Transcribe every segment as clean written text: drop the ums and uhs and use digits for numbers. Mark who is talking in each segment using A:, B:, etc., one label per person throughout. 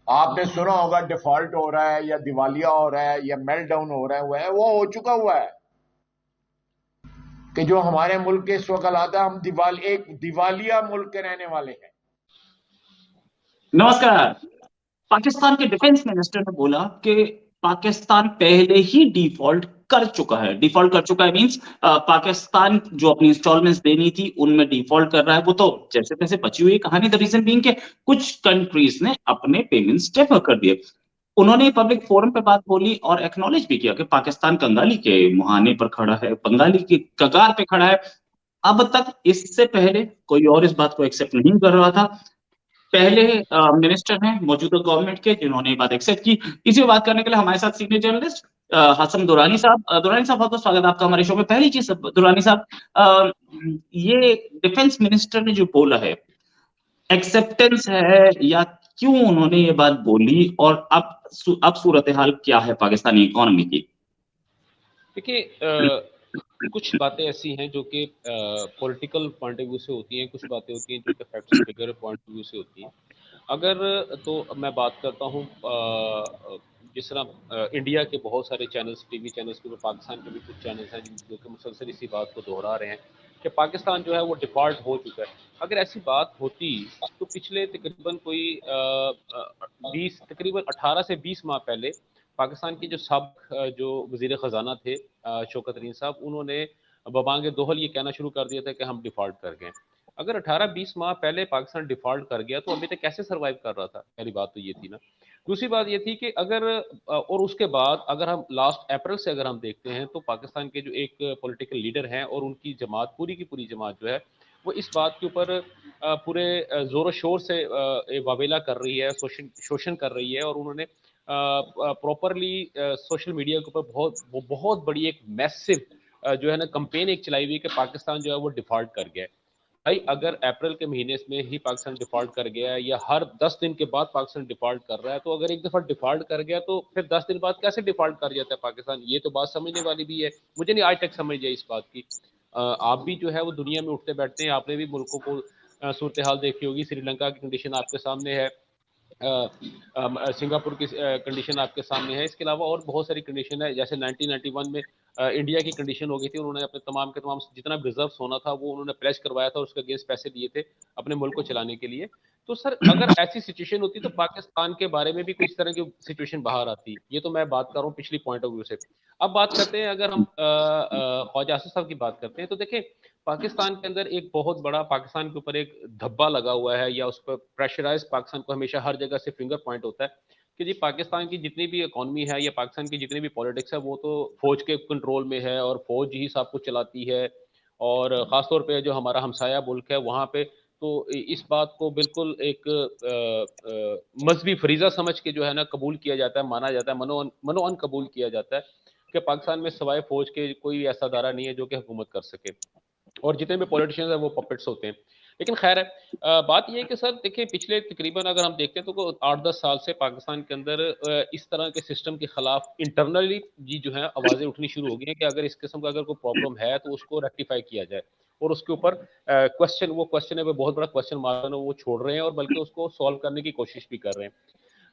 A: आपने सुना होगा डिफॉल्ट हो रहा है या दिवालिया हो रहा है या मेल्टडाउन हो रहा है, वो हो चुका हुआ है कि जो हमारे मुल्क के इस वक्त हालात है, हम एक दिवालिया मुल्क के रहने वाले हैं।
B: नमस्कार। पाकिस्तान के डिफेंस मिनिस्टर ने बोला कि पाकिस्तान पहले ही डिफॉल्ट कर चुका है। डिफॉल्ट कर चुका है मींस पाकिस्तान जो अपनी इंस्टॉलमेंट्स देनी थी उनमें डिफॉल्ट कर रहा है। वो तो जैसे तैसे बची हुई कहानी। द रीजन बीइंग के कुछ कंट्रीज ने अपने पेमेंट्स डेफर कर दिए। उन्होंने पब्लिक फोरम पे बात बोली और एक्नॉलेज भी किया कि पाकिस्तान कंगाली के मुहाने पर खड़ा है, बंगाली की कगार पे खड़ा है। अब तक इससे पहले कोई और इस बात को एक्सेप्ट नहीं कर रहा था। पहले मिनिस्टर हैं मौजूदा गवर्नमेंट के जिन्होंने ये बात एक्सेप्ट की। इसी पे बात करने के लिए हमारे साथ सीनियर जर्नलिस्ट हसन दुरानी साहब। दुरानी साहब, बहुत बहुत स्वागत है आपका हमारे शो में। पहली चीज दुरानी साहब, ये डिफेंस मिनिस्टर ने जो बोला है, एक्सेप्टेंस है या क्यों उन्होंने ये बात बोली, और अब सूरत हाल क्या है पाकिस्तानी इकोनॉमी की?
C: देखिए, कुछ बातें ऐसी हैं जो कि पॉलिटिकल पॉइंट ऑफ व्यू से होती हैं, कुछ बातें होती हैं जो कि facts and figure point of view से होती हैं। अगर तो मैं बात करता हूँ जिस तरह इंडिया के बहुत सारे चैनल्स, टीवी चैनल्स के ऊपर, पाकिस्तान के भी कुछ चैनल्स हैं जो कि मुसलसल इसी बात को दोहरा रहे हैं कि पाकिस्तान जो है वो डिफ़ॉल्ट हो चुका है। अगर ऐसी बात होती तो पिछले तकरीबन कोई 20 तकरीबन 18 से 20 माह पहले पाकिस्तान के जो वज़ीर ख़जाना थे शौकत तरीन साहब, उन्होंने बबांग दोहल ये कहना शुरू कर दिया था कि हम डिफ़ॉल्ट कर गए। अगर 18-20 माह पहले पाकिस्तान डिफ़ॉल्ट कर गया तो अभी तक कैसे सर्वाइव कर रहा था? पहली बात तो ये थी ना। दूसरी बात ये थी कि अगर और उसके बाद अगर हम लास्ट अप्रैल से अगर हम देखते हैं तो पाकिस्तान के जो एक पॉलिटिकल लीडर हैं और उनकी जमात, पूरी की पूरी जमात जो है, वो इस बात के ऊपर पूरे ज़ोर शोर से वावेला कर रही है, शोषण कर रही है। और उन्होंने प्रॉपरली सोशल मीडिया के ऊपर बहुत बड़ी एक मैसिव जो है ना कंपेन एक चलाई हुई है कि पाकिस्तान जो है वो डिफ़ॉल्ट कर गया है। भाई, अगर अप्रैल के महीने में ही पाकिस्तान डिफ़ॉल्ट कर गया है या हर 10 दिन के बाद पाकिस्तान डिफ़ॉल्ट कर रहा है, तो अगर एक दफ़ा डिफ़ॉल्ट कर गया तो फिर 10 दिन बाद कैसे डिफ़ॉल्ट कर जाता है पाकिस्तान? ये तो बात समझने वाली भी है। मुझे नहीं आज तक समझ आई इस बात की। आप भी जो है वो दुनिया में उठते बैठते हैं, आपने भी मुल्कों को सूरत हाल देखी होगी। श्रीलंका की कंडीशन आपके सामने है, सिंगापुर की कंडीशन आपके सामने है। इसके अलावा और बहुत सारी कंडीशन है, जैसे 1991 में इंडिया की कंडीशन हो गई थी। उन्होंने अपने तमाम के तमाम जितना रिजर्व सोना था वो उन्होंने प्लेज करवाया था और उसके अगेंस्ट पैसे दिए थे अपने मुल्क को चलाने के लिए। तो सर, अगर ऐसी सिचुएशन होती तो पाकिस्तान के बारे में भी कुछ तरह की सिचुएशन बाहर आती। ये तो मैं बात कर रहा हूँ पिछली पॉइंट ऑफ व्यू से। अब बात करते हैं, अगर हम ख्वाजा आसिफ साहब की बात करते हैं तो देखें, पाकिस्तान के अंदर एक बहुत बड़ा, पाकिस्तान के ऊपर एक धब्बा लगा हुआ है, या उस पर प्रेशराइज पाकिस्तान को हमेशा हर जगह से फिंगर पॉइंट होता है कि जी पाकिस्तान की जितनी भी इकोनॉमी है या पाकिस्तान की जितनी भी पॉलिटिक्स है वो तो फौज के कंट्रोल में है और फौज ही सब कुछ चलाती है। और ख़ासतौर पे जो हमारा हमसाया मुल्क है वहाँ पे तो इस बात को बिल्कुल एक मजहबी फरीज़ा समझ के जो है ना कबूल किया जाता है, माना जाता है, मनोअन कबूल किया जाता है कि पाकिस्तान में सवाए फौज के कोई ऐसा दायरा नहीं है जो कि हुकूमत कर सके, और जितने भी पॉलिटिशियंस हैं वो पपेट्स होते हैं। लेकिन खैर है, बात ये है कि सर देखिए, पिछले तकरीबन अगर हम देखते हैं तो 8-10 साल से पाकिस्तान के अंदर इस तरह के सिस्टम के खिलाफ इंटरनली जी जो है आवाज़ें उठनी शुरू हो गई हैं कि अगर इस किस्म का अगर कोई प्रॉब्लम है तो उसको रेक्टिफाई किया जाए। और उसके ऊपर क्वेश्चन है, वो बहुत बड़ा क्वेश्चन मार्क है, वो छोड़ रहे हैं और बल्कि उसको सॉल्व करने की कोशिश भी कर रहे हैं।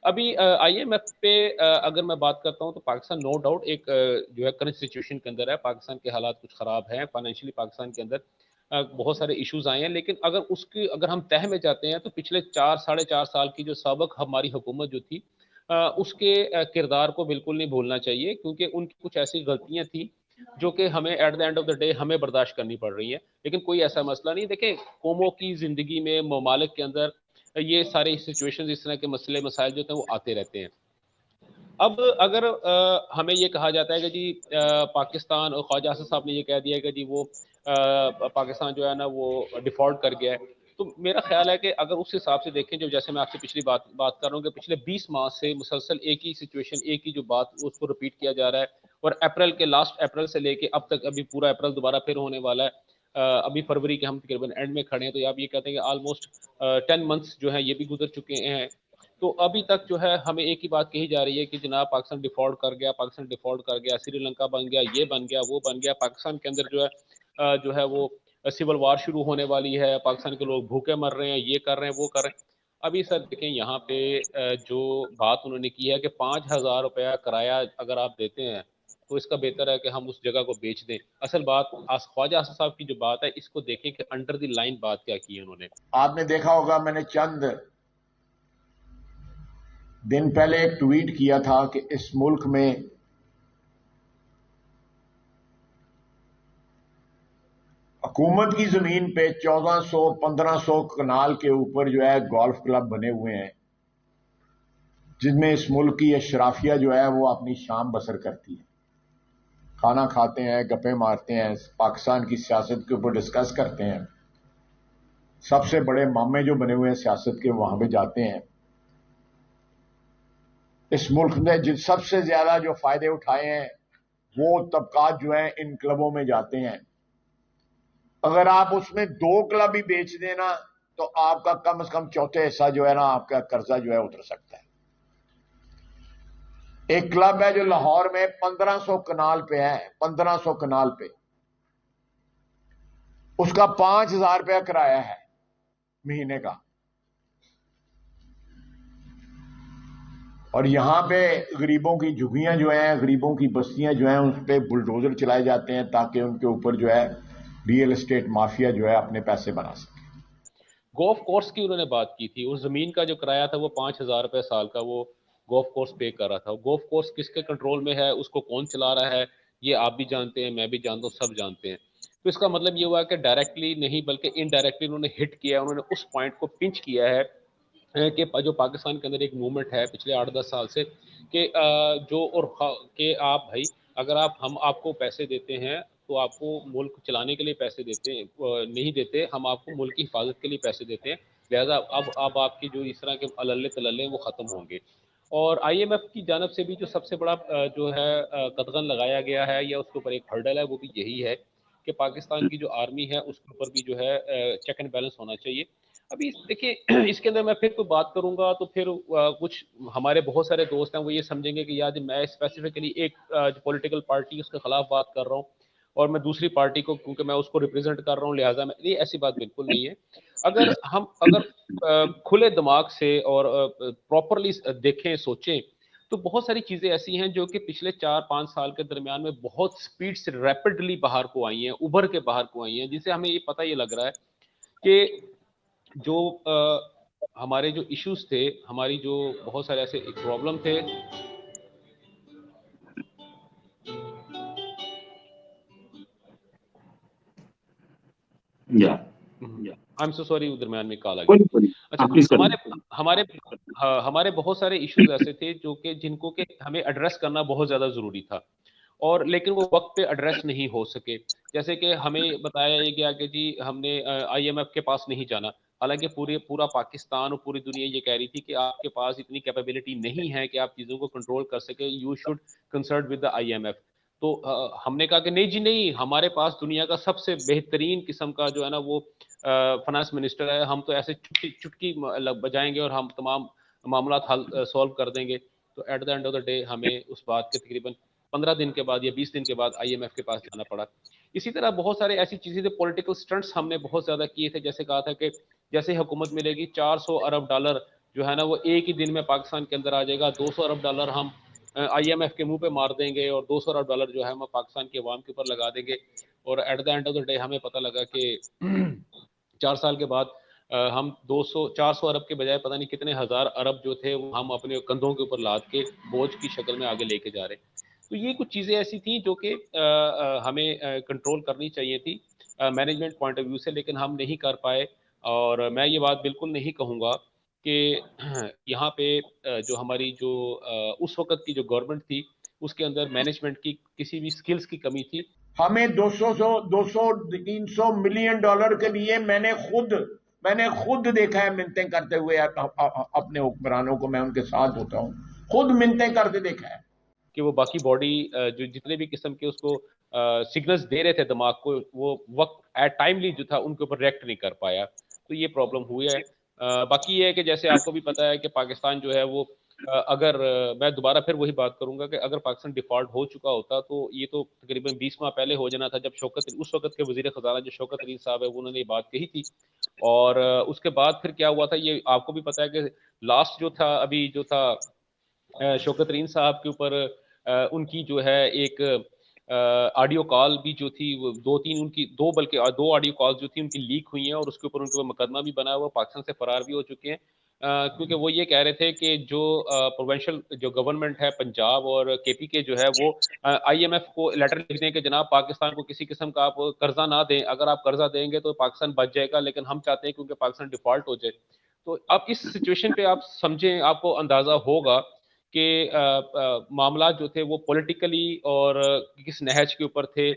C: अभी आईएमएफ पे अगर मैं बात करता हूँ तो पाकिस्तान नो डाउट एक जो है करंट सिचुएशन के अंदर है। पाकिस्तान के हालात कुछ ख़राब हैं फाइनेंशियली, पाकिस्तान के अंदर बहुत सारे इश्यूज आए हैं। लेकिन अगर हम तह में जाते हैं तो पिछले 4 साढ़े 4 साल की जो सबक हमारी हुकूमत जो थी, उसके किरदार को बिल्कुल नहीं भूलना चाहिए, क्योंकि उनकी कुछ ऐसी गलतियां थी जो कि हमें at the end of the day हमें बर्दाश्त करनी पड़ रही है। लेकिन कोई ऐसा मसला नहीं। देखें, कौमों की ज़िंदगी में, ममालिक के अंदर ये सारे सिचुएशन, इस तरह के मसले मसाइल जो थे वो आते रहते हैं। अब अगर हमें ये कहा जाता है कि जी पाकिस्तान, और ख्वाजा आसिफ साहब ने ये कह दिया कि जी वो पाकिस्तान जो है ना वो डिफ़ॉल्ट कर गया है, तो मेरा ख्याल है कि अगर उस हिसाब से देखें, जो जैसे मैं आपसे पिछली बात कर रहा हूँ कि पिछले 20 माह से मुसलसल एक ही सिचुएशन, एक ही जो बात, उसको रिपीट किया जा रहा है। और लास्ट अप्रैल से लेके अब तक, अभी पूरा अप्रैल दोबारा फिर होने वाला है। अभी फरवरी के हम तकरीबन एंड में खड़े हैं, तो आप ये कहते हैं कि ऑलमोस्ट 10 मंथ्स जो है ये भी गुजर चुके हैं। तो अभी तक जो है हमें एक ही बात कही जा रही है कि जनाब पाकिस्तान डिफ़ॉल्ट कर गया, पाकिस्तान डिफ़ॉल्ट कर गया, श्रीलंका बन गया, ये बन गया, वो बन गया। पाकिस्तान के अंदर जो है वो सिविल वार शुरू होने वाली है, पाकिस्तान के लोग भूखे मर रहे हैं, ये कर रहे हैं, वो कर रहे हैं। अभी सर देखें यहाँ पे जो बात उन्होंने की है कि 5,000 रुपया किराया अगर आप देते हैं तो इसका बेहतर है कि हम उस जगह को बेच दें। असल बात ख्वाजा आसिफ साहब की जो बात है इसको देखें कि अंडर द लाइन बात क्या की है उन्होंने।
A: आपने देखा होगा, मैंने चंद दिन पहले एक ट्वीट किया था कि इस मुल्क में हुकूमत की जमीन पे 1400-1500 कनाल के ऊपर जो है गोल्फ क्लब बने हुए हैं, जिनमें इस मुल्क की अशराफिया जो है वो अपनी शाम बसर करती है, खाना खाते हैं, गप्पे मारते हैं, पाकिस्तान की सियासत के ऊपर डिस्कस करते हैं। सबसे बड़े मामे जो बने हुए हैं सियासत के वहां पे जाते हैं। इस मुल्क ने जिन सबसे ज्यादा जो फायदे उठाए हैं वो तबकात जो है इन क्लबों में जाते हैं। अगर आप उसमें 2 क्लब ही बेच देना तो आपका कम से कम चौथे हिस्सा जो है ना आपका कर्जा जो है उतर सकता है। एक क्लब है जो लाहौर में 1500 कनाल पे है, 1500 कनाल पे, उसका 5,000 रुपया किराया है महीने का। और यहां पे गरीबों की झुग्गियां जो हैं, गरीबों की बस्तियां जो हैं, उस पर बुलडोजर चलाए जाते हैं ताकि उनके ऊपर जो है रियल एस्टेट माफिया जो है अपने पैसे बना सके।
C: गोल्फ कोर्स की उन्होंने बात की थी, उस जमीन का जो किराया था वो 5,000 रुपये साल का वो गोल्फ कोर्स पे कर रहा था। गोल्फ कोर्स किसके कंट्रोल में है, उसको कौन चला रहा है, ये आप भी जानते हैं, मैं भी जानता हूँ, सब जानते हैं। तो इसका मतलब ये हुआ कि डायरेक्टली नहीं बल्कि इनडायरेक्टली उन्होंने हिट किया, उन्होंने उस पॉइंट को पिंच किया है कि जो पाकिस्तान के अंदर एक मूवमेंट है पिछले 8-10 साल से कि जो और कि आप भाई अगर आप हम आपको पैसे देते हैं तो आपको मुल्क चलाने के लिए पैसे देते हैं, नहीं देते, हम आपको मुल्क की हिफाजत के लिए पैसे देते हैं, लिहाजा अब आपकी जो इस तरह के अल्ले तल्ले हैं वो ख़त्म होंगे। और IMF की जानब से भी जो सबसे बड़ा जो है कदगन लगाया गया है या उसके ऊपर एक हर्डल है वो भी यही है कि पाकिस्तान की जो आर्मी है उसके ऊपर भी जो है चेक एंड बैलेंस होना चाहिए। अभी देखिए इसके अंदर मैं फिर कोई बात करूंगा तो फिर कुछ हमारे बहुत सारे दोस्त हैं वो ये समझेंगे कि यार मैं स्पेसिफिकली एक पॉलिटिकल पार्टी उसके खिलाफ बात कर रहा हूँ और मैं दूसरी पार्टी को क्योंकि मैं उसको रिप्रेजेंट कर रहा हूँ लिहाजा मैं, ये ऐसी बात बिल्कुल नहीं है। अगर खुले दिमाग से और प्रॉपरली देखें सोचें तो बहुत सारी चीजें ऐसी हैं जो कि पिछले 4-5 साल के दरमियान में बहुत स्पीड से रैपिडली बाहर को आई हैं, उभर के बाहर को आई हैं, जिससे हमें ये पता ये लग रहा है कि जो हमारे जो इश्यूज थे, हमारी जो बहुत सारे ऐसे प्रॉब्लम थे।
B: या
C: आई एम सो सॉरी, दरमियान में कॉल आ गई। अच्छा, हमारे बहुत सारे इश्यूज ऐसे थे जो कि जिनको के हमें एड्रेस करना बहुत ज्यादा जरूरी था और लेकिन वो वक्त पे एड्रेस नहीं हो सके। जैसे कि हमें बताया गया कि जी हमने IMF के पास नहीं जाना, हालांकि पूरा पाकिस्तान और पूरी दुनिया ये कह रही थी कि आपके पास इतनी कैपेबिलिटी नहीं है कि आप चीज़ों को कंट्रोल कर सके, you should consult with the IMF। तो हमने कहा कि नहीं जी नहीं, हमारे पास दुनिया का सबसे बेहतरीन किस्म का जो है ना वो फाइनेंस मिनिस्टर है, हम तो ऐसे चुटकी चुटकी बजाएंगे और हम तमाम मामला हल सॉल्व कर देंगे। तो at the end of the day हमें उस बात के तकरीबन 15 दिन के बाद या 20 दिन के बाद IMF के पास जाना पड़ा। इसी तरह बहुत सारे ऐसी चीजें थे, पॉलिटिकल स्टंट्स हमने बहुत ज्यादा किए थे। जैसे कहा था कि जैसे हुकूमत मिलेगी $400 अरब जो है ना वो एक ही दिन में पाकिस्तान के अंदर आ जाएगा, $200 अरब हम IMF के मुंह पे मार देंगे और $200 अरब जो है हम पाकिस्तान के अवाम के ऊपर लगा देंगे। और at the end of the day हमें पता लगा कि 4 साल के बाद हम 400 अरब के बजाय पता नहीं कितने हजार अरब जो थे वो हम अपने कंधों के ऊपर लाद के बोझ की शक्ल में आगे लेके जा रहे हैं। तो ये कुछ चीज़ें ऐसी थी जो कि हमें कंट्रोल करनी चाहिए थी मैनेजमेंट पॉइंट ऑफ व्यू से, लेकिन हम नहीं कर पाए। और मैं ये बात बिल्कुल नहीं कहूँगा कि यहाँ पे जो हमारी जो उस वक्त की जो गवर्नमेंट थी उसके अंदर मैनेजमेंट की किसी भी स्किल्स की कमी थी।
A: हमें 200-300 मिलियन डॉलर के लिए मैंने खुद देखा है मिन्नतें करते हुए अपने हुक्मरानों को, मैं उनके साथ होता हूं, खुद मिन्नतें करते देखा है
C: कि वो बाकी बॉडी जो जितने भी किस्म के उसको सिग्नल्स दे रहे थे दिमाग को, वो वक्त एट टाइमली जो था उनके ऊपर रिएक्ट नहीं कर पाया। तो ये प्रॉब्लम हुई है। बाकी ये है कि जैसे आपको भी पता है कि पाकिस्तान जो है वो अगर मैं दोबारा फिर वही बात करूंगा कि अगर पाकिस्तान डिफॉल्ट हो चुका होता तो ये तो तकरीबन 20 माह पहले हो जाना था, जब उस वक्त के वजीर खजाना जो शौकत अली साहब है उन्होंने ये बात कही थी। और उसके बाद फिर क्या हुआ था ये आपको भी पता है कि लास्ट जो था अभी जो था शौकत तरीन साहब के ऊपर उनकी जो है एक ऑडियो कॉल भी जो थी वो दो बल्कि दो ऑडियो कॉल जो थी उनकी लीक हुई हैं और उसके ऊपर उनके ऊपर मुकदमा भी बना हुआ, पाकिस्तान से फरार भी हो चुके हैं। क्योंकि वो ये कह रहे थे कि जो प्रोविंशियल जो गवर्नमेंट है पंजाब और केपी के जो है वो आईएमएफ को लेटर लिख दें कि जनाब पाकिस्तान को किसी किस्म का आप कर्जा ना दें, अगर आप कर्जा देंगे तो पाकिस्तान बच जाएगा, लेकिन हम चाहते हैं क्योंकि पाकिस्तान डिफॉल्ट हो जाए। तो अब इस सिचुएशन पे आप समझें, आपको अंदाजा होगा कि मामला जो थे वो पॉलिटिकली और किस नहज के ऊपर थे।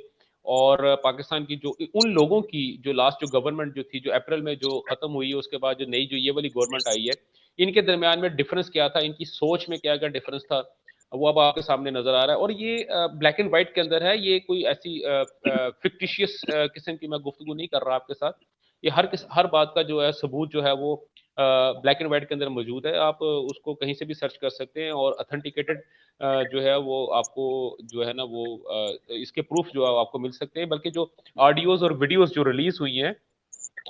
C: और पाकिस्तान की जो उन लोगों की जो लास्ट जो गवर्नमेंट जो थी जो अप्रैल में जो खत्म हुई है उसके बाद जो नई जो ये वाली गवर्नमेंट आई है, इनके दरमियान में डिफरेंस क्या था, इनकी सोच में क्या क्या डिफरेंस था, वो अब आपके सामने नजर आ रहा है। और ये ब्लैक एंड व्हाइट के अंदर है, ये कोई ऐसी फिक्टिशियस किस्म की मैं गुफ्तगू नहीं कर रहा आपके साथ। ये हर बात का जो है सबूत जो है वो ब्लैक एंड व्हाइट के अंदर मौजूद है, आप उसको कहीं से भी सर्च कर सकते हैं और अथेंटिकेटेड जो है वो आपको जो है ना वो इसके प्रूफ जो है आपको मिल सकते हैं। बल्कि जो ऑडियोज और वीडियोस जो रिलीज हुई हैं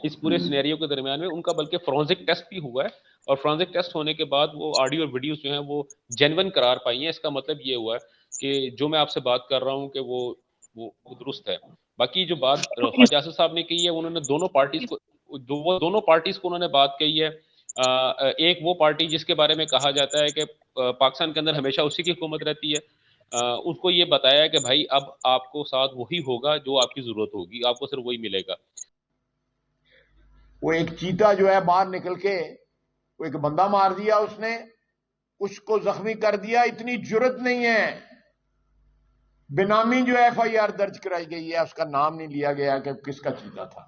C: इस पूरे सिनेरियो के दरमियान में, उनका बल्कि फोरेंसिक टेस्ट भी हुआ है और फोरेंसिक टेस्ट होने के बाद वो ऑडियो और वीडियोस जो हैं वो जेन्युइन करार पाई हैं। इसका मतलब ये हुआ है कि जो मैं आपसे बात कर रहा हूँ कि वो दुरुस्त है। बाकी जो बात
B: तो
C: ख्वाजा आसिफ साहब ने कही है, उन्होंने दोनों पार्टीज को उन्होंने बात कही है। एक वो पार्टी जिसके बारे में कहा जाता है कि पाकिस्तान के अंदर हमेशा उसी की हुकूमत रहती है, उसको ये बताया है कि भाई अब आपको साथ वही होगा जो आपकी जरूरत होगी, आपको सिर्फ वही मिलेगा।
A: वो एक चीता जो है बाहर निकल के वो एक बंदा मार दिया उसने, उसको जख्मी कर दिया, इतनी जुर्रत नहीं है। बेनामी जो एफआईआर दर्ज कराई गई है उसका नाम नहीं लिया गया कि किसका चीता था।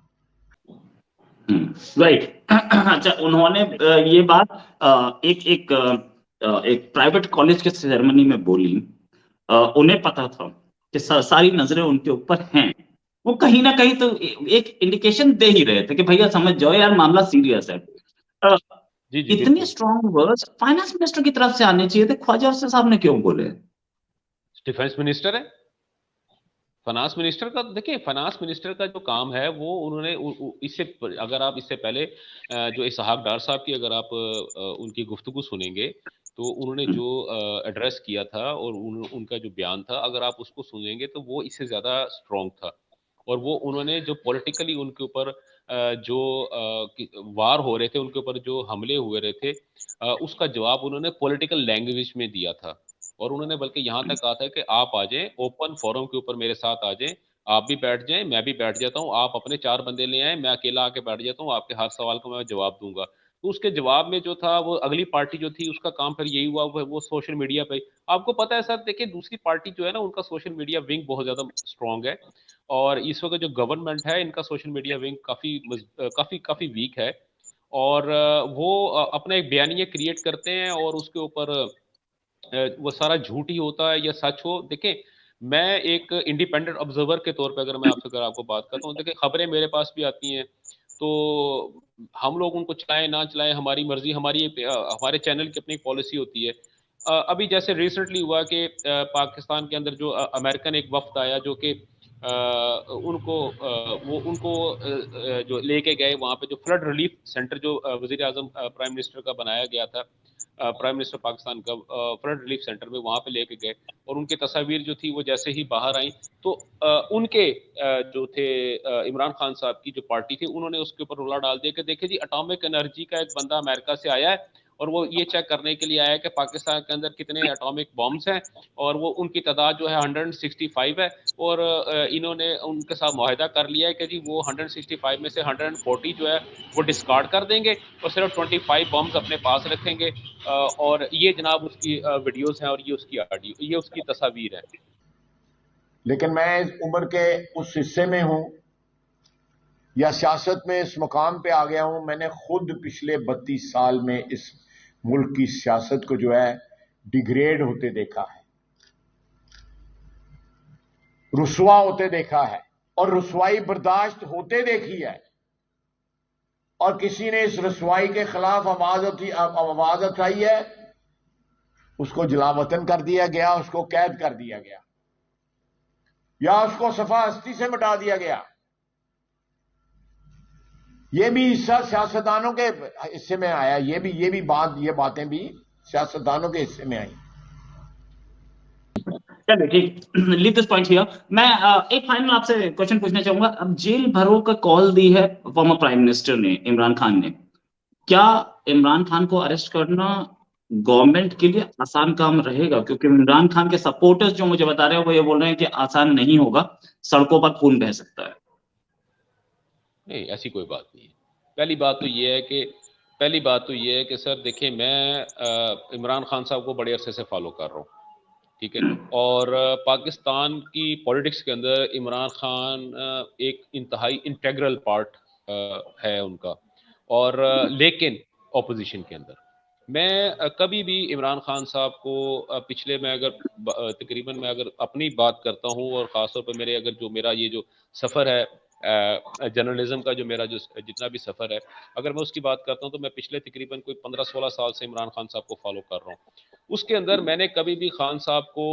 B: राइट। अच्छा, उन्होंने ये बात एक प्राइवेट कॉलेज के सेरेमनी में बोली। उन्हें पता था कि सारी नजरें उनके ऊपर हैं। वो कहीं ना कहीं तो एक इंडिकेशन दे ही रहे थे कि भैया समझ जाओ यार, मामला सीरियस है। अ,
C: जी जी
B: इतने
C: बिल्कुल।
B: स्ट्रॉन्ग वर्ड्स फाइनेंस मिनिस्टर की तरफ से आने चाहिए थे, ख्वाजा साहब ने क्यों बोले?
C: डिफेंस मिनिस्टर है, फाइनेंस मिनिस्टर का देखिए, फाइनेंस मिनिस्टर का जो काम है वो उन्होंने इससे अगर आप इससे पहले जो इसहाक डार साहब की अगर आप उनकी गुफ्तगू सुनेंगे तो उन्होंने जो एड्रेस किया था और उनका जो बयान था अगर आप उसको सुनेंगे तो वो इससे ज़्यादा स्ट्रॉन्ग था। और वो उन्होंने जो पॉलिटिकली उनके ऊपर जो वार हो रहे थे, उनके ऊपर जो हमले हुए रहे थे, उसका जवाब उन्होंने पॉलिटिकल लैंग्वेज में दिया था। और उन्होंने बल्कि यहाँ तक कहा था कि आप आ जाएं ओपन फोरम के ऊपर मेरे साथ आ जाएं, आप भी बैठ जाएं मैं भी बैठ जाता हूँ, आप अपने 4 बंदे ले आए, मैं अकेला आके बैठ जाता हूँ, आपके हर सवाल का मैं जवाब दूंगा। तो उसके जवाब में जो था वो अगली पार्टी जो थी उसका काम फिर यही हुआ, वो सोशल मीडिया पे। आपको पता है सर, देखिए दूसरी पार्टी जो है ना उनका सोशल मीडिया विंग बहुत ज्यादा स्ट्रांग है और इस वक्त जो गवर्नमेंट है इनका सोशल मीडिया विंग काफी काफी वीक है। और वो अपना एक बयानिया क्रिएट करते हैं और उसके ऊपर वो सारा झूठ ही होता है या सच हो। देखें, मैं एक इंडिपेंडेंट ऑब्जर्वर के तौर पे अगर मैं आपसे अगर आपको बात करता हूँ, देखिए खबरें मेरे पास भी आती हैं तो हम लोग उनको चलाएं ना चलाएं हमारी मर्जी, हमारे चैनल की अपनी पॉलिसी होती है। अभी जैसे रिसेंटली हुआ कि पाकिस्तान के अंदर जो अमेरिकन एक वफ्द आया जो कि उनको जो लेके गए वहाँ पे जो फ्लड रिलीफ सेंटर जो वजीर आजम प्राइम मिनिस्टर का बनाया गया था, प्राइम मिनिस्टर पाकिस्तान का फ्लड रिलीफ सेंटर में वहाँ पे लेके गए और उनकी तस्वीर जो थी वो जैसे ही बाहर आई तो उनके जो थे इमरान खान साहब की जो पार्टी थी उन्होंने उसके ऊपर रोला डाल दिया कि देखिए जी एटॉमिक एनर्जी का एक बंदा अमेरिका से आया है और वो ये चेक करने के लिए आया है कि पाकिस्तान के अंदर कितने एटॉमिक बॉम्ब्स हैं और वो उनकी तादाद जो है 165 है। और इन्होंने उनके साथ मुआहिदा कर लिया है कि जी वो 165 में से 140 जो है वो डिस्कार्ड कर देंगे और सिर्फ 25 बॉम्ब्स अपने पास रखेंगे। और ये जनाब उसकी वीडियोस हैं और ये उसकी ऑडियो, ये उसकी तस्वीर है।
A: लेकिन मैं इस उम्र के उस हिस्से में हूं या सियासत में इस मुकाम पे आ गया हूं, मैंने खुद पिछले 32 साल में इस मुल्क की सियासत को जो है डिग्रेड होते देखा है, रुसवा होते देखा है और रुसवाई बर्दाश्त होते देखी है। और किसी ने इस रसवाई के खिलाफ आवाज उठाई है उसको जलावतन कर दिया गया, उसको कैद कर दिया गया, या उसको सफा हस्ती से मिटा दिया गया। ये भी हिस्सा सियासतदानों के हिस्से में आया, ये बातें भी सियासतदानों के हिस्से में आई।
B: चलिए ठीक, लीव दिस पॉइंट हियर। मैं एक फाइनल आपसे क्वेश्चन पूछना चाहूंगा। अब जेल भरो का कॉल दी है फॉर्मर प्राइम मिनिस्टर ने, इमरान खान ने। क्या इमरान खान को अरेस्ट करना गवर्नमेंट के लिए आसान काम रहेगा? क्योंकि इमरान खान के सपोर्टर्स जो मुझे बता रहे हैं वो ये बोल रहे हैं कि आसान नहीं होगा, सड़कों पर खून बह सकता है।
C: नहीं, ऐसी कोई बात नहीं है। पहली बात तो ये है कि सर देखिए, मैं इमरान खान साहब को बड़े अरसे से फॉलो कर रहा हूँ, ठीक है। और पाकिस्तान की पॉलिटिक्स के अंदर इमरान खान एक इंतहाई इंटेग्रल पार्ट है उनका। और लेकिन ऑपोजिशन के अंदर मैं कभी भी इमरान खान साहब को पिछले मैं अगर तकरीबन मैं अगर अपनी बात करता हूँ, और ख़ासतौर पर मेरा ये जो सफ़र है जर्नलिज्म का, जो मेरा जो जितना भी सफ़र है, अगर मैं उसकी बात करता हूँ तो मैं पिछले तकरीबन कोई 15-16 साल से इमरान खान साहब को फॉलो कर रहा हूँ। उसके अंदर मैंने कभी भी खान साहब को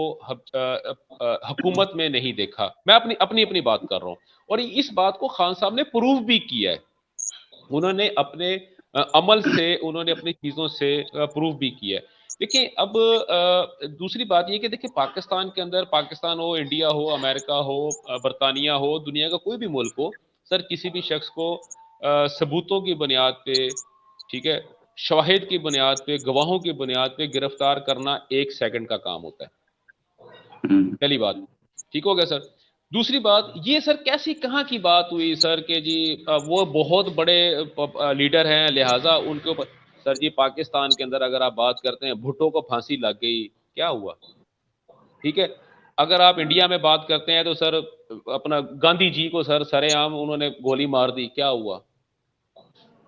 C: हुकूमत में नहीं देखा। मैं अपनी बात कर रहा हूँ, और इस बात को खान साहब ने प्रूव भी किया है। उन्होंने अपने अमल से, उन्होंने अपनी चीज़ों से प्रूव भी किया है। देखिए, अब दूसरी बात ये कि देखिए, पाकिस्तान के अंदर, पाकिस्तान हो, इंडिया हो, अमेरिका हो, बरतानिया हो, दुनिया का कोई भी मुल्क हो, सर किसी भी शख्स को सबूतों की बुनियाद पे, ठीक है, शवाहिद की बुनियाद पे, गवाहों की बुनियाद पे गिरफ्तार करना 1 सेकंड का काम होता है। पहली बात, ठीक हो गया सर। दूसरी बात ये सर, कैसी कहाँ की बात हुई सर कि जी वो बहुत बड़े लीडर हैं, लिहाजा उनके ऊपर। सर जी, पाकिस्तान के अंदर अगर आप बात करते हैं, भुट्टो को फांसी लग गई, क्या हुआ? ठीक है। अगर आप इंडिया में बात करते हैं तो सर अपना गांधी जी को सर सरेआम उन्होंने गोली मार दी, क्या हुआ?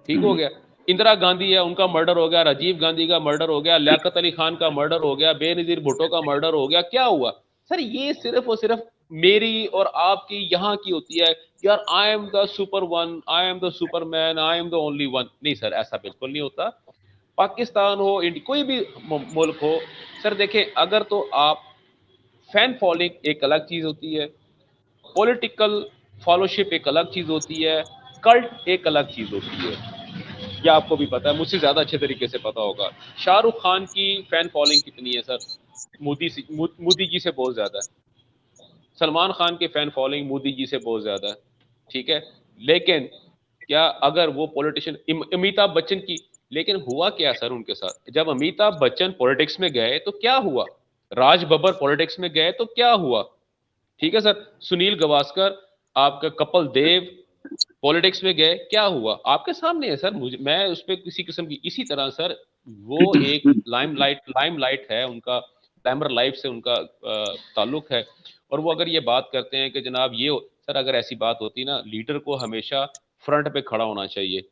C: ठीक हो गया। इंदिरा गांधी है, उनका मर्डर हो गया, राजीव गांधी का मर्डर हो गया, लियाकत अली खान का मर्डर हो गया, बेनजीर भुट्टो का मर्डर हो गया, क्या हुआ? सर ये सिर्फ और सिर्फ मेरी और आपकी यहाँ की होती है, यार I am the super one, I am the Superman, I am the only one. नहीं सर, ऐसा बिल्कुल नहीं होता। पाकिस्तान हो, कोई भी मुल्क हो, सर देखें, अगर तो आप फैन फॉलोइंग एक अलग चीज होती है, पॉलिटिकल फॉलोशिप एक अलग चीज होती है, कल्ट एक अलग चीज होती है। ये आपको भी पता है, मुझसे ज्यादा अच्छे तरीके से पता होगा। शाहरुख खान की फैन फॉलोइंग कितनी है सर? मोदी जी से बहुत ज्यादा है। सलमान खान की फैन फॉलोइंग मोदी जी से बहुत ज्यादा है, ठीक है। लेकिन क्या अगर वो पॉलिटिशियन अमिताभ बच्चन की, लेकिन हुआ क्या सर उनके साथ? जब अमिताभ बच्चन पॉलिटिक्स में गए तो क्या हुआ? राज बब्बर पॉलिटिक्स में गए तो क्या हुआ? ठीक है सर। सुनील गावस्कर, आपका कपिल देव पॉलिटिक्स में गए, क्या हुआ? आपके सामने है सर। मुझे, मैं उस पर किसी किस्म की, इसी तरह सर वो एक लाइमलाइट है उनका, ग्लैमर लाइफ से उनका ताल्लुक है। और वो अगर ये बात करते हैं कि जनाब ये सर, अगर ऐसी बात होती ना, लीडर को हमेशा फ्रंट पे खड़ा होना चाहिए।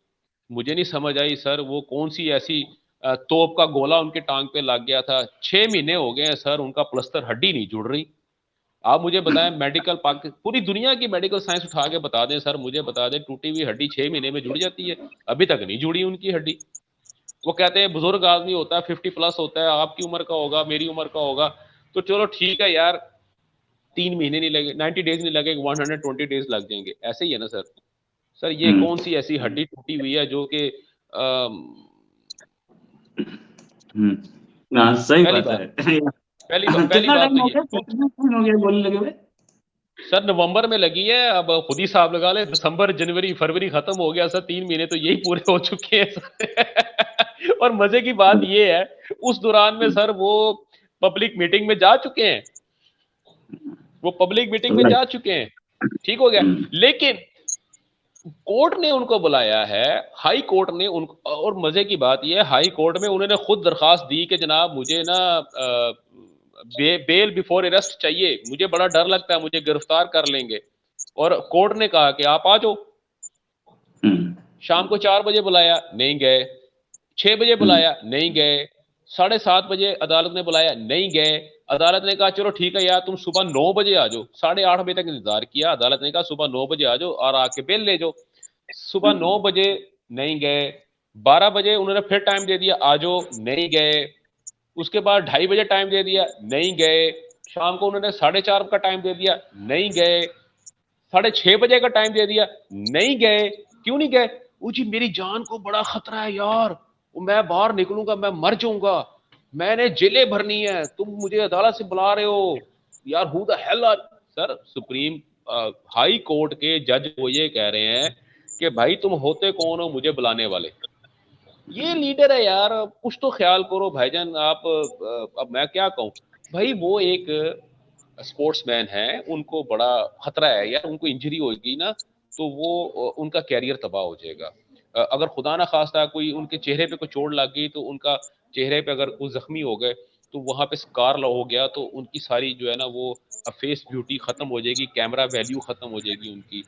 C: मुझे नहीं समझ आई सर, वो कौन सी ऐसी तोप का गोला उनके टांग पे लग गया था। 6 महीने हो गए हैं सर, उनका प्लस्तर हड्डी नहीं जुड़ रही। आप मुझे बताएं, पूरी दुनिया की मेडिकल साइंस उठा के बता दें सर, मुझे बता दें, टूटी हुई हड्डी 6 महीने में जुड़ जाती है? अभी तक नहीं जुड़ी उनकी हड्डी। वो कहते हैं बुजुर्ग आदमी होता है, 50+ होता है, आपकी उम्र का होगा, मेरी उम्र का होगा, तो चलो ठीक है यार, 3 महीने नहीं लगे, 90 डेज नहीं लगेंगे, 120 डेज लग जाएंगे। ऐसे ही है ना सर? सर ये कौन सी ऐसी हड्डी टूटी हुई है जो कि
B: सही बात है।
C: पहली बात तो ये।
B: कितना टाइम हो गया बोलने लगे हुए?
C: सर नवंबर में लगी है, अब खुद ही हिसाब लगा ले, दिसंबर जनवरी फरवरी खत्म हो गया सर, 3 महीने तो यही पूरे हो चुके हैं सर। और मजे की बात ये है, उस दौरान में सर वो पब्लिक मीटिंग में जा चुके हैं, ठीक हो गया। लेकिन कोर्ट ने उनको बुलाया है, हाई कोर्ट ने उनको, और मजे की बात यह है, हाई कोर्ट में उन्होंने खुद दरखास्त दी कि जनाब मुझे ना बेल बिफोर अरेस्ट चाहिए, मुझे बड़ा डर लगता है, मुझे गिरफ्तार कर लेंगे। और कोर्ट ने कहा कि आप आ जाओ। शाम को 4 बजे बुलाया, नहीं गए। 6 बजे बुलाया, नहीं गए। 7:30 बजे अदालत ने बुलाया, नहीं गए। अदालत ने कहा चलो ठीक है यार, तुम सुबह 9 बजे आ जाओ। 8:30 बजे तक इंतजार किया, अदालत ने कहा सुबह 9 बजे आ जाओ और आके बेल ले जाओ। सुबह 9 बजे नहीं गए। 12 बजे उन्होंने फिर टाइम दे दिया, आ जाओ, नहीं गए। उसके बाद 2:30 बजे टाइम दे दिया, नहीं गए। शाम को उन्होंने 4:30 का टाइम दे दिया, नहीं गए। 6:30 बजे का टाइम दे दिया, नहीं गए। क्यों नहीं गए? वो जी मेरी जान को बड़ा खतरा है यार, वो मैं बाहर निकलूंगा मैं मर जाऊंगा, मैंने जेलें भरनी है, तुम मुझे अदालत से बुला रहे हो यार, who the hell are. Sir supreme high court के जज वो ये कह रहे हैं कि भाई तुम होते कौन हो मुझे बुलाने वाले? ये लीडर है यार, कुछ तो ख्याल करो भाईजान आप। अब मैं क्या कहूँ भाई, वो एक स्पोर्ट्समैन है, उनको बड़ा खतरा है यार, उनको इंजरी होगी ना तो वो उनका कैरियर तबाह हो जाएगा। अगर खुदा ना खास्ता कोई उनके चेहरे पे कोई चोट लग गई तो उनका चेहरे पे अगर कोई जख्मी हो गए तो वहां पे स्कार हो गया तो उनकी सारी जो है ना वो फेस ब्यूटी खत्म हो जाएगी, कैमरा वैल्यू खत्म हो जाएगी उनकी।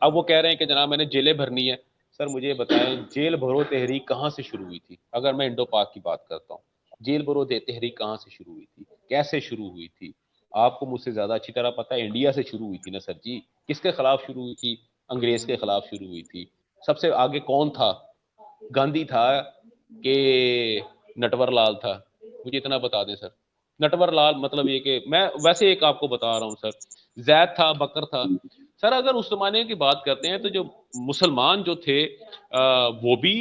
C: अब वो कह रहे हैं कि जनाब मैंने जेलें भरनी है। सर मुझे बताएं जेल भरो तहरीक कहाँ से शुरू हुई थी? अगर मैं इंडो पाक की बात करता हूँ, जेल भरो तहरीक कहाँ से शुरू हुई थी, कैसे शुरू हुई थी? आपको मुझसे ज्यादा अच्छी तरह पता है, इंडिया से शुरू हुई थी ना सर जी। किसके खिलाफ शुरू हुई थी? अंग्रेज के खिलाफ शुरू हुई थी। सबसे आगे कौन था? गांधी था कि नटवरलाल था? मुझे इतना बता दें सर। नटवरलाल मतलब ये कि मैं वैसे एक आपको बता रहा हूँ सर, जैद था, बकर था। सर अगर उस जमाने की बात करते हैं तो जो मुसलमान जो थे वो भी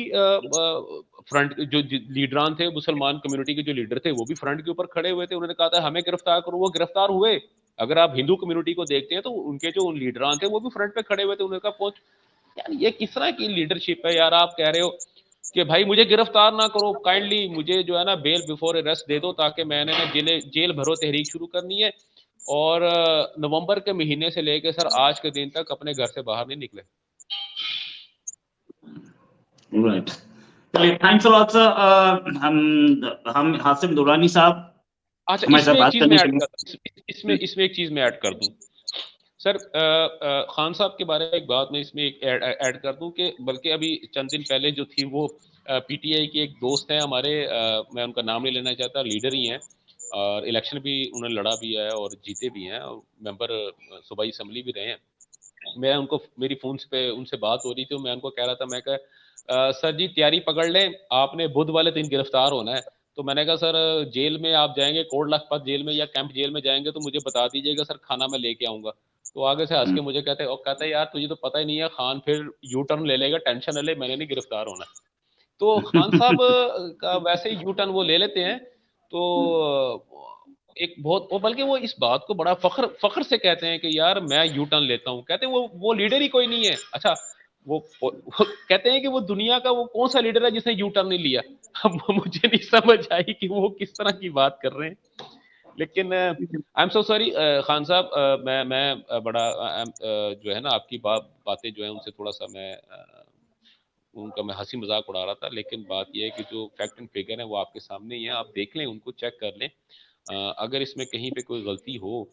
C: फ्रंट जो लीडरान थे, मुसलमान कम्युनिटी के जो लीडर थे वो भी फ्रंट के ऊपर खड़े हुए थे। उन्होंने कहा था हमें गिरफ्तार करो, वो गिरफ्तार हुए। अगर आप हिंदू कम्युनिटी को देखते हैं तो उनके जो लीडरान थे वो भी फ्रंट पे खड़े हुए थे। उन्होंने कहा पहुंच। यार ये किस तरह की लीडरशिप है यार? आप कह रहे हो कि भाई मुझे गिरफ्तार ना करो, काइंडली मुझे जो है ना बेल बिफोर अरेस्ट दे दो, ताकि मैंने ना जेल भरो तहरीक शुरू करनी है और नवंबर के महीने से लेके सर आज के दिन तक अपने घर से बाहर नहीं निकले।
B: राइट, चलिए थैंक्स अ लॉट सर। हम हासिम दुरानी साहब
C: अच्छा
B: हमारे साथ
C: इसमें एक
B: बात
C: चीज
B: करने
C: मैं
B: के
C: ऐड
B: लिए।
C: कर इसमें एक चीज मैं ऐड कर दूं सर। खान साहब के बारे में एक बात मैं इसमें एक ऐड कर दूं कि बल्कि अभी चंद दिन पहले जो थी वो पीटीआई के एक दोस्त हैं हमारे, मैं उनका नाम नहीं लेना चाहता, लीडर ही हैं और इलेक्शन भी उन्होंने लड़ा भी है और जीते भी हैं और मेंबर सूबाई असम्बली भी रहे हैं। मैं उनको मेरी फोन पे उनसे बात हो रही थी, मैं उनको कह रहा था, मैं कहा सर जी तैयारी पकड़ लें, आपने बुध वाले दिन गिरफ्तार होना है। तो मैंने कहा सर जेल में आप जाएंगे, कोट लखपत जेल में या कैंप जेल में जाएंगे तो मुझे बता दीजिएगा सर, खाना मैं लेके आऊंगा। तो आगे से हंस के मुझे कहता है यार तुझे तो पता ही नहीं है, खान फिर यू टर्न ले लेगा, टेंशन न ले, मैंने नहीं गिरफ्तार होना। तो खान साहब का वैसे ही यू टर्न वो ले लेते हैं। तो एक बहुत वो, बल्कि वो इस बात को बड़ा फख्र से कहते हैं कि यार मैं यू टर्न लेता हूँ। कहते हैं वो लीडर ही कोई नहीं है। अच्छा वो कहते हैं कि वो दुनिया का वो कौन सा लीडर है जिसने यू टर्न नहीं लिया? अब मुझे नहीं समझ आई कि वो किस तरह की बात कर रहे हैं। लेकिन I am so sorry Khan साहब, मैं बड़ा जो है ना आपकी बातें जो है उनसे थोड़ा सा मैं उनका मैं हंसी मजाक उड़ा रहा था। लेकिन बात यह है कि जो फैक्ट एंड फिगर है वो आपके सामने ही है, आप देख लें, उनको चेक कर लें। अगर इसमें कहीं पे कोई गलती हो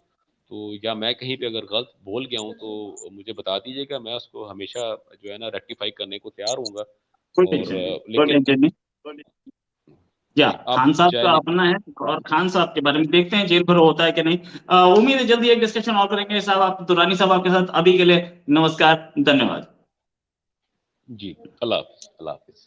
C: तो या मैं कहीं पे अगर गलत बोल गया हूँ तो मुझे बता दीजिएगा, मैं उसको हमेशा जो है ना रेक्टिफाई करने को तैयार हूँगा।
B: कोई
C: और
B: टेंशन नहीं, कोई
C: लेकिन
B: टेंशन नहीं। या
C: जी आप
B: खान साहब
C: चाहे
B: का
C: लेकिन
B: अपना है और खान साहब के बारे में देखते हैं जेल भरो होता है कि नहीं। उम्मीद है जल्दी एक डिस्कशन और करेंगे साहब, आप दुरानी साहब आपके साथ। अभी के लिए नमस्कार, धन्यवाद।
C: जी अल्लाह हाफिज।